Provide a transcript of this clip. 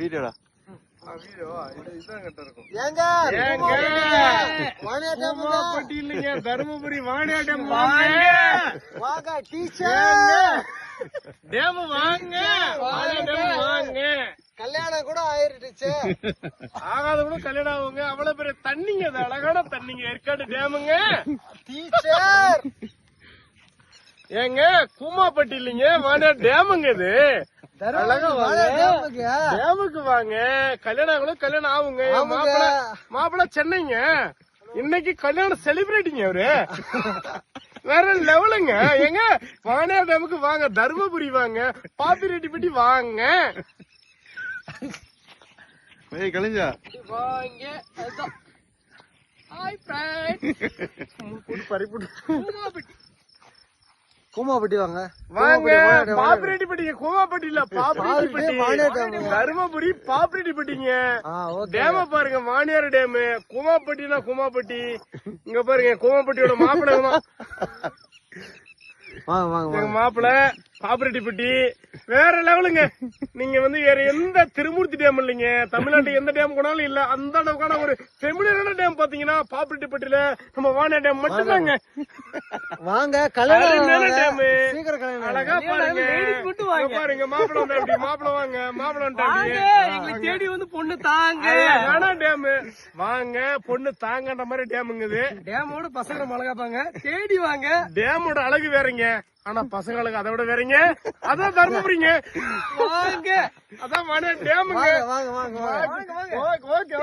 வீடியோடா தருமபுரி வாணியாட்டம் வாங்க கல்யாணம் கூட ஆயிருச்சு. ஆகாத கூட கல்யாணம் ஆகுங்க. அவ்வளவு பெரிய தண்ணிங்க, அது அழகான தண்ணிங்க, ஏற்காடு டேமுங்க. டீச்சர் ஏங்க கூமாப்பட்டி இல்லைங்க, வாணியார் டேமுங்க இது. அழகா டேமுக்கு வாங்க. கல்யாணம் கூட கல்யாணம் ஆகுங்க. மாப்பிள்ள சென்னைங்க. இன்னைக்கு கல்யாணம் செலிபிரேட்டிங்க அவரு. வேற லெவலுங்க. எங்க வாணியார் டேமுக்கு வாங்க, தர்மபுரி வாங்க, பாப்பிரெட்டிப்பட்டி வாங்க. கலைஞ்சா வாங்க. கூமாப்பட்டி வாங்க. வாங்க பாப்பிரெட்டிப்பட்டிங்க. கூமாப்பட்டி இல்ல, பாப்பிரெட்டிப்பட்டி. தருமபுரி பாப்பிரெட்டிப்பட்டிங்க. டேம பாருங்க, வாணியார் டேமு. கூமாப்பட்டினா கூமாப்பட்டி. இங்க பாருங்க, கூமாப்பட்டியோட மாப்பிள்ள மாப்பிள்ள பாப்பிரெட்டிப்பட்டி. வேற லெவலுங்க. நீங்க வேற எந்த திருமூர்த்தி டேம் இல்லைங்க, தமிழ்நாட்டுக்கு எந்த டேம் போனாலும் இல்ல. அந்த அளவுக்கான ஒரு ஃபெமிலியரான டேம் பாத்தீங்கன்னா பாப்பிரெட்டிப்பட்டியில நம்ம வாணியார் டேம் மட்டும்தாங்க. வாங்க டேம் சீக்கிரம் அழகா பாருங்க. பாருங்க மாப்பிள்ள வந்து எப்படி, மாப்பிள்ள வாங்க, மாப்பிள்ள தேடி பொண்ணு தாங்க. டேம் வாங்க, பொண்ணு தாங்கன்ற மாதிரி டேமுங்க இது. டேமோட பசங்க அழகாப்பாங்க, தேடி வாங்க. டேமோட அழகு வேறங்க, ஆனா பசங்களுக்கு அதை விட வேறங்க. அதான் தர்மபுரிங்க. வாங்க, அதான் வாணியார் டேமுங்க. வாங்க வாங்க வாங்க. ஓகே.